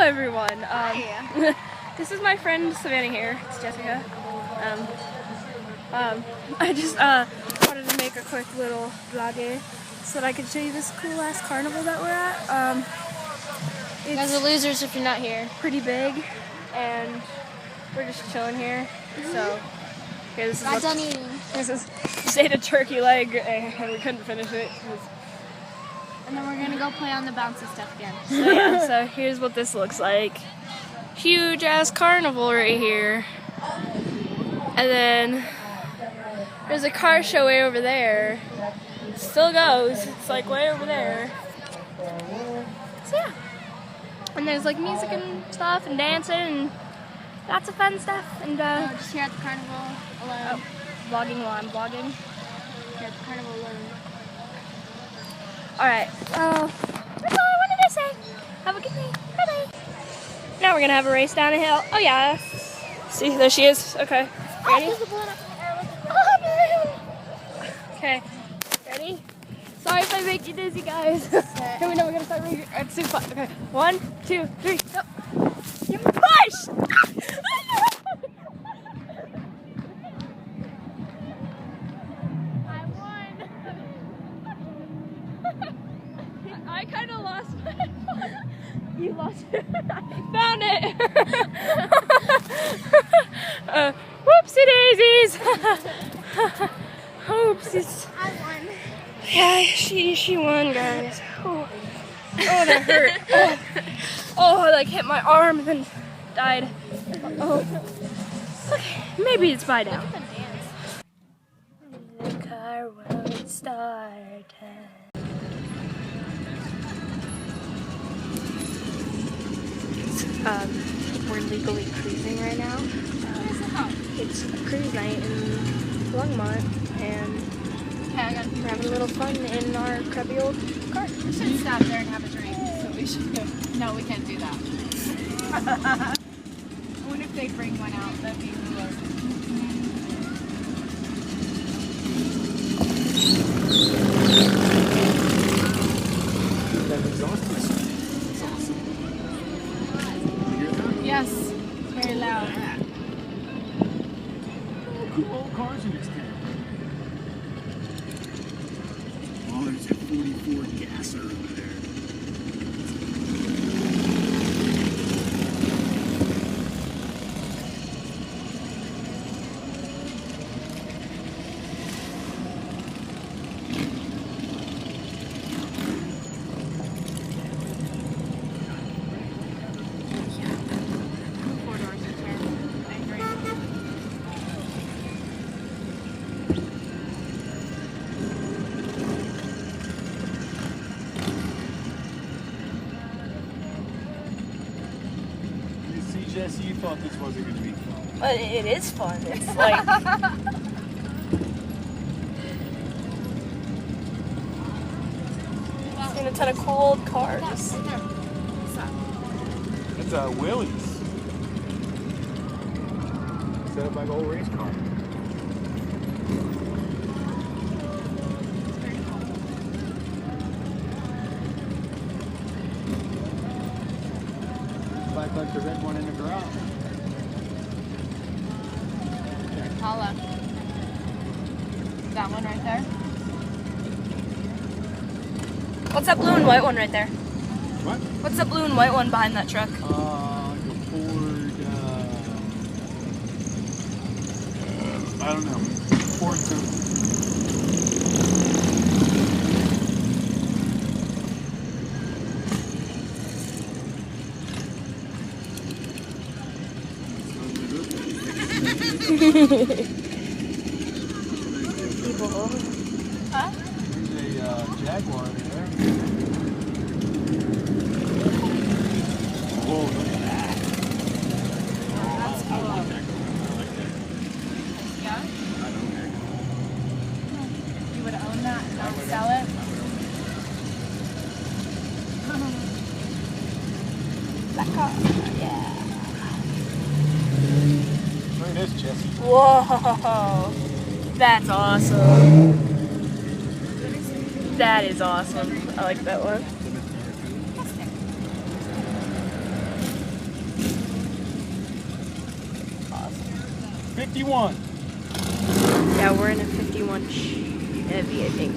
everyone. This is my friend Savannah here. It's Jessica. I just wanted to make a quick little vlog so that I could show you this cool ass carnival that we're at. You guys are losers if you're not here. Pretty big, and we're just chilling here. So, okay, this is Not done eating. This is just ate a turkey leg, and we couldn't finish it. And then we're gonna go play on the bouncy stuff again. So yeah, so here's what this looks like. Huge ass carnival right here. And then there's a car show way over there. It still goes. It's like way over there. So yeah. And there's like music and stuff and dancing and lots of fun stuff. And Just here at the carnival alone. vlogging while I'm vlogging. Here at the carnival alone. Alright, that's all I wanted to say. Have a good day. Bye-bye. Now we're gonna have a race down a hill. Oh yeah. See, there she is. Okay. Ready? Okay. Ready? Sorry if I make you dizzy, guys. Here we know we're gonna start right at 2 o'clock. Okay. 1, 2, 3, go. You push! I kind of lost my phone. You lost it. I found it. Whoopsie daisies. Oopsies. I won. Yeah, she won, guys. Oh, that hurt. Oh, I like hit my arm and then died. Oh. Okay, maybe it's by now. The car won't start. We're legally cruising right now. It's a cruise night in Longmont, and we're having a little fun in our crappy old car. We should stop there and have a drink. So we should. No, we can't do that. What if they bring one out? That'd be cool. That exhaust is awesome. You hear that? Yes, very loud. Cool old cars in this town. Oh, there's a 44 gasser over there. Four doors are terrible. I agree. You see, Jesse, you thought this wasn't going to be fun. But it is fun. It's like seen a ton of cool old cars. It's a Willys. Set up like an old race car. Like the red one in the garage. Paula. That one right there. What's that blue and white one right there? What? What's that blue and white one behind that truck? Like a Ford, I don't know. Ford something. People. Huh? There's a Jaguar there. Whoa, look at that. That's I cool. want that car. I like that. Yeah? I don't that car. You would own that and not sell it? That car. Yeah. Look at this, Jesse. Whoa. That's awesome. That is awesome. I like that one. 51. Yeah, we're in a 51 Chevy, I think.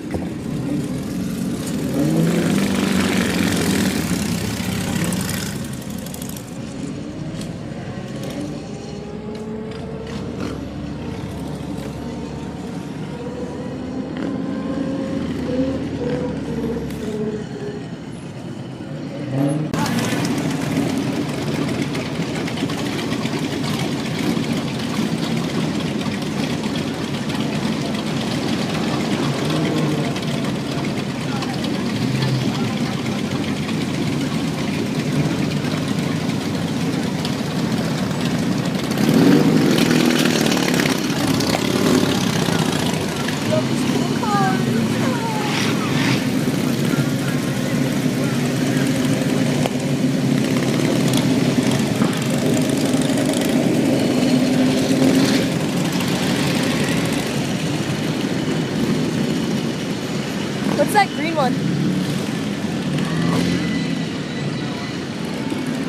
What's that green one?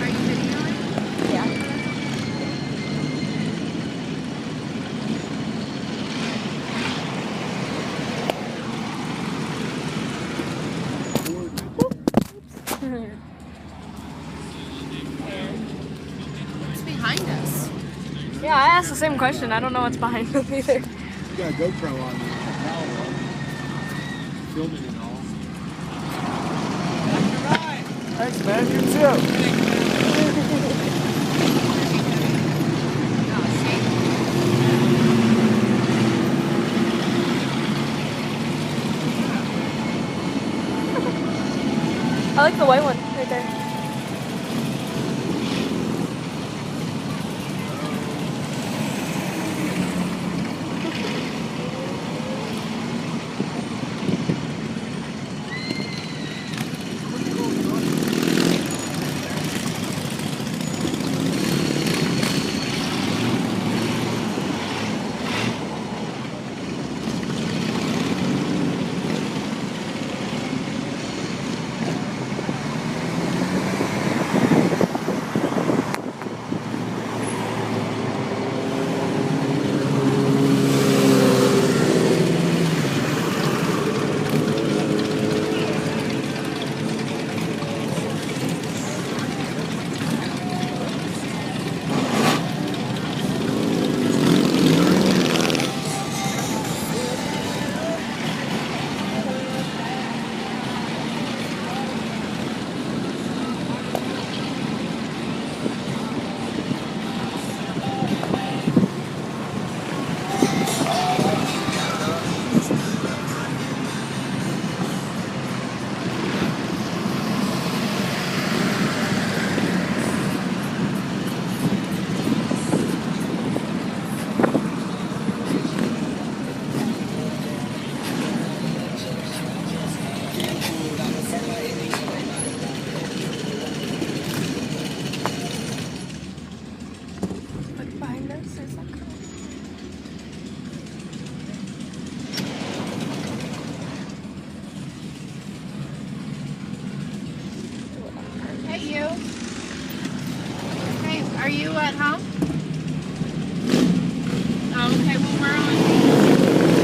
Are you videoing? Yeah. What's behind us? Yeah, I asked the same question. I don't know what's behind them either. You got a GoPro on you. Filming and all. Thanks, man. You too. I like the white one right there. Look behind us. There's that car. Hey, you. Hey, are you at home? Oh, okay, well, we're on.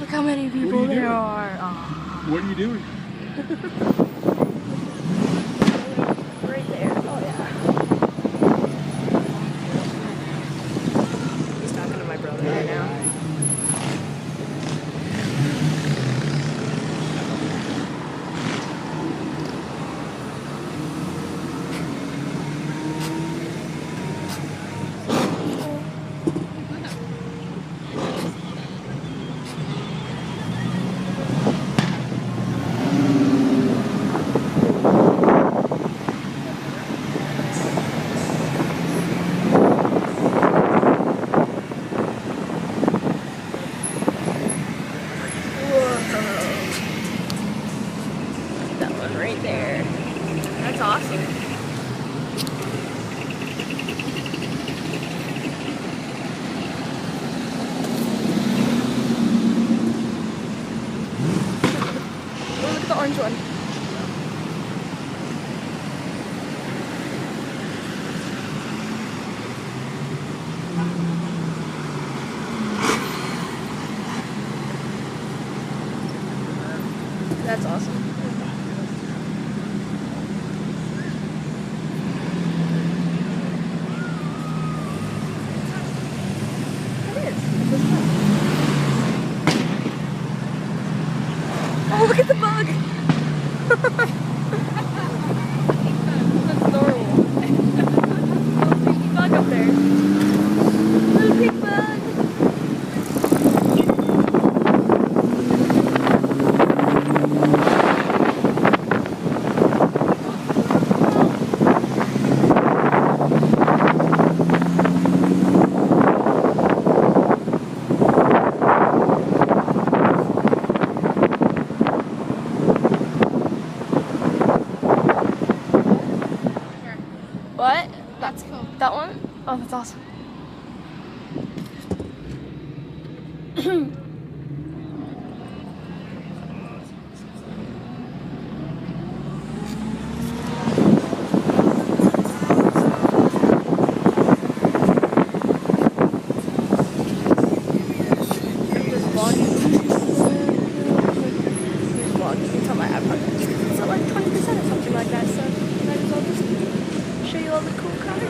Look how many What are people you there doing? are. Oh, What are you doing? right there. Oh, yeah. He's talking to my brother. That's awesome. It is. It's fun. Oh, look at the bug! That's adorable. Little piggy bug up there. Little pig bug. What? That's cool. That one? Oh, that's awesome. I'm just vlogging. Just vlogging until my iPod is at like 20% or something like that, so might as well just show you all the cool cars.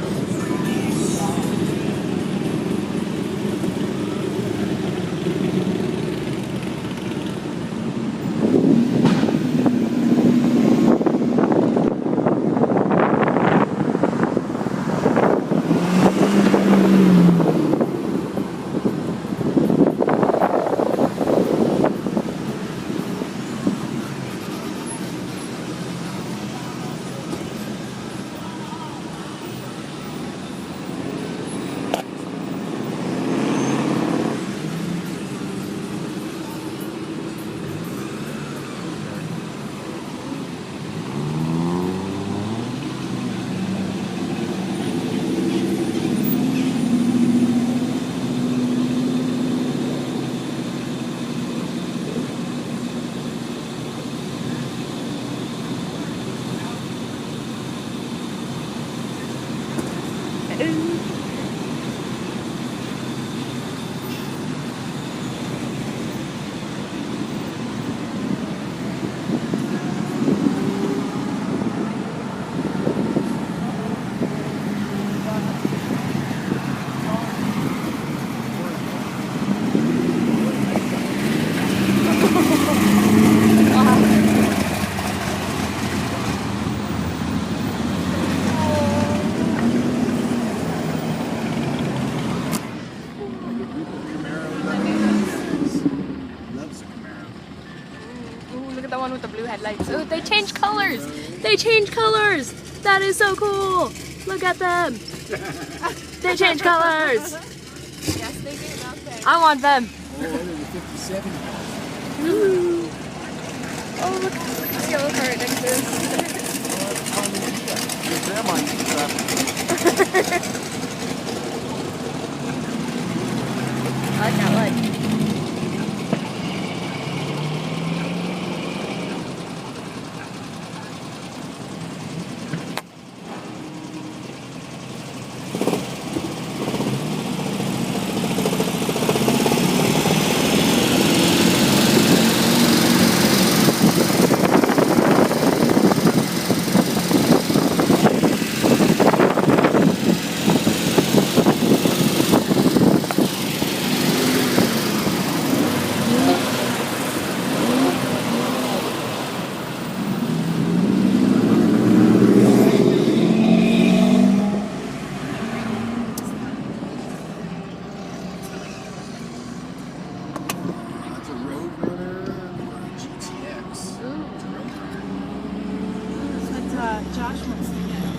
Loves a Camaro. Ooh, look at the one with the blue headlights. Ooh, they change colors! They change colors! That is so cool! Look at them! They change colors! Yes, they do. Okay. I want them! Oh, there's a 57. Ooh. Oh, look at this yellow car right next to us. Your grandma used to drive. I like that light. That's a Roadrunner or a GTX. It's a Roadrunner. That's what Josh wants to get.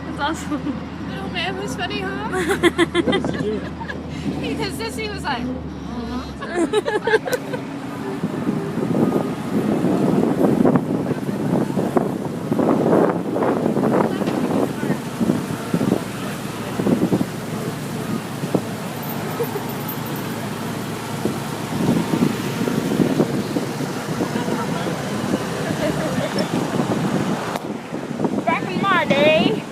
That's awesome. Oh man, it was funny, huh? Because Sissy was like, Back in my day.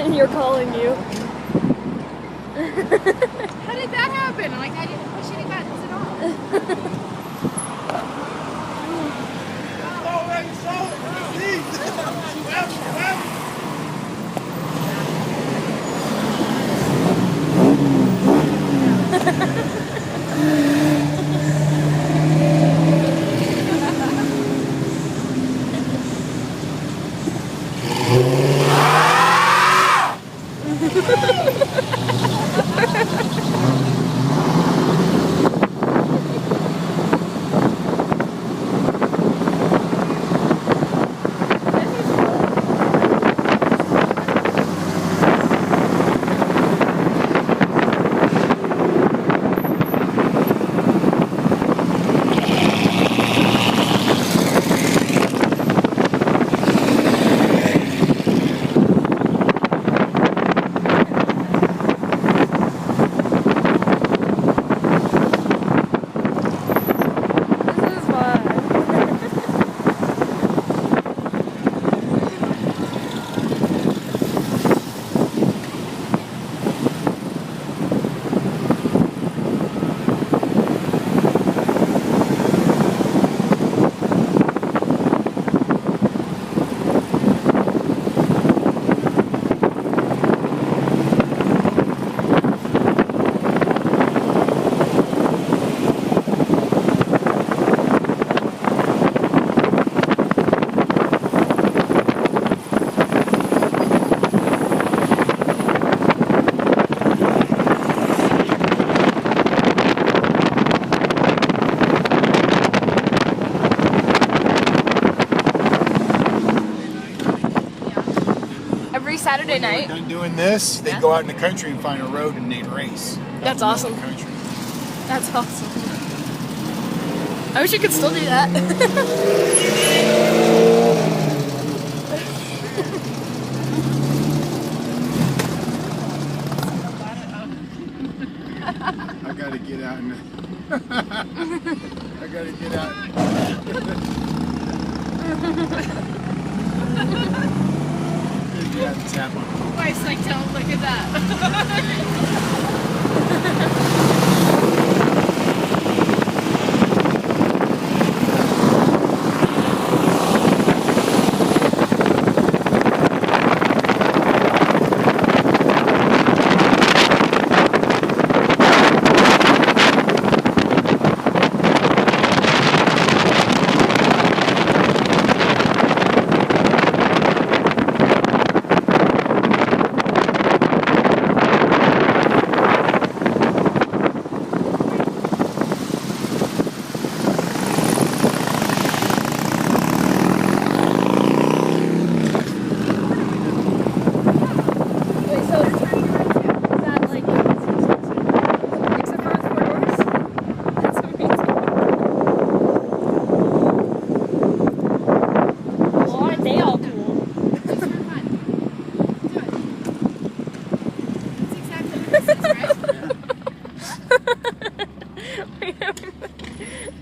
and you're calling you. How did that happen? Like I didn't push any buttons at all. Saturday night. Done doing this, they go out in the country and find a road and they'd race. That's awesome. Country. That's awesome. I wish you could still do that. I gotta get out and I gotta get out. Yeah, tap on. Wife's like, don't look at that.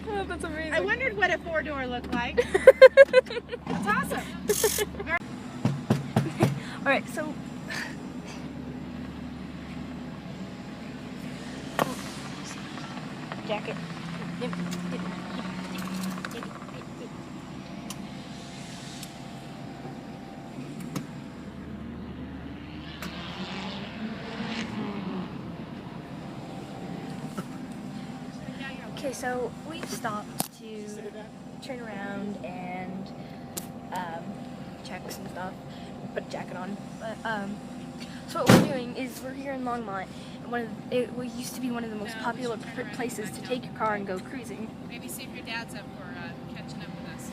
Oh, that's amazing. I wondered what a four-door looked like. That's awesome. All right, so jacket. Okay, so we've stopped to turn around and check some stuff, put a jacket on. But so what we're doing is we're here in Longmont, and it used to be one of the most popular places to take your car and go cruising. Maybe see if your dad's up for catching up with us.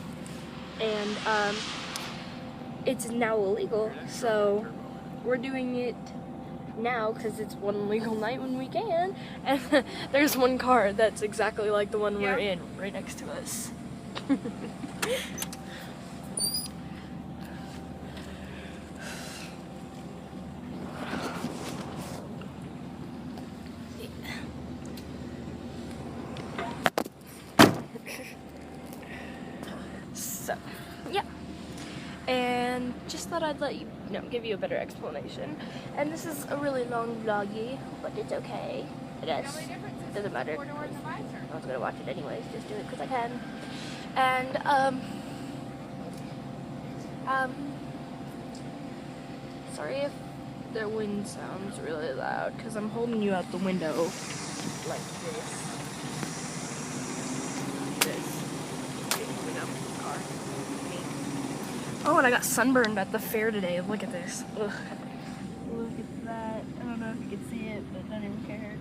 And it's now illegal, so we're doing it now because it's one legal night when we can. And there's one car that's exactly like the one we're in, right next to us. So, yeah. and just thought I'd let you know, give you a better explanation. And this is a really long vloggy, but it's okay. It is. Doesn't matter. I was gonna watch it anyways, just do it because I can. And sorry if the wind sounds really loud because I'm holding you out the window like this. Oh, and I got sunburned at the fair today. Look at this. Ugh. Look at that. I don't know if you can see it, but I don't even care.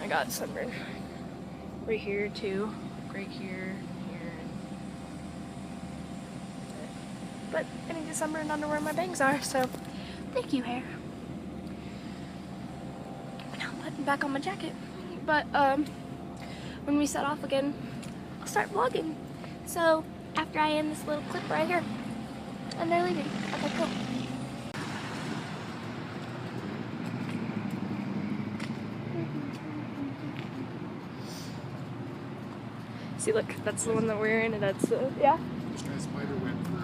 I got sunburned. Right here too. Right here, here. But I need to sunburn under where my bangs are, so thank you, hair. Now I'm putting back on my jacket. But when we set off again, I'll start vlogging. So after I end this little clip right here, and they're leaving. Okay, cool. See, look, that's the one that we're in, and that's, yeah. This guy's spider web for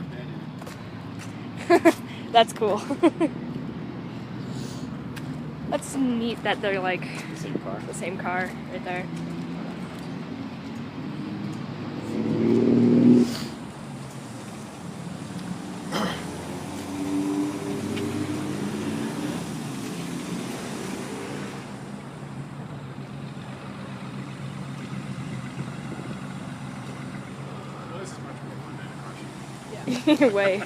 a bed. That's cool. That's neat that they're like Same car. the same car right there. Well, this is much more fun than a crush. Way.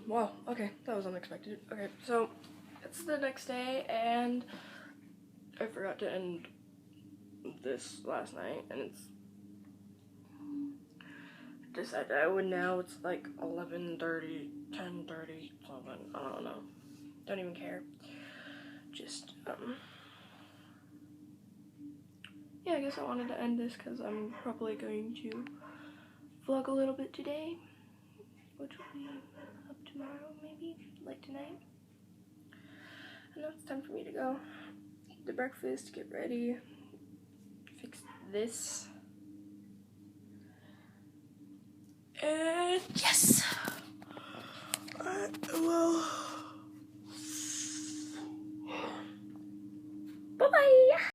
Wow, okay, that was unexpected. Okay, so it's the next day, and I forgot to end this last night, and it's decided I would now. It's like 11:30, 10:30, something. I don't know. Don't even care. Just yeah, I guess I wanted to end this because I'm probably going to vlog a little bit today, which will be up tomorrow, maybe, like tonight. And now it's time for me to go eat the breakfast, get ready, fix this, and yes! Alright, well, bye-bye!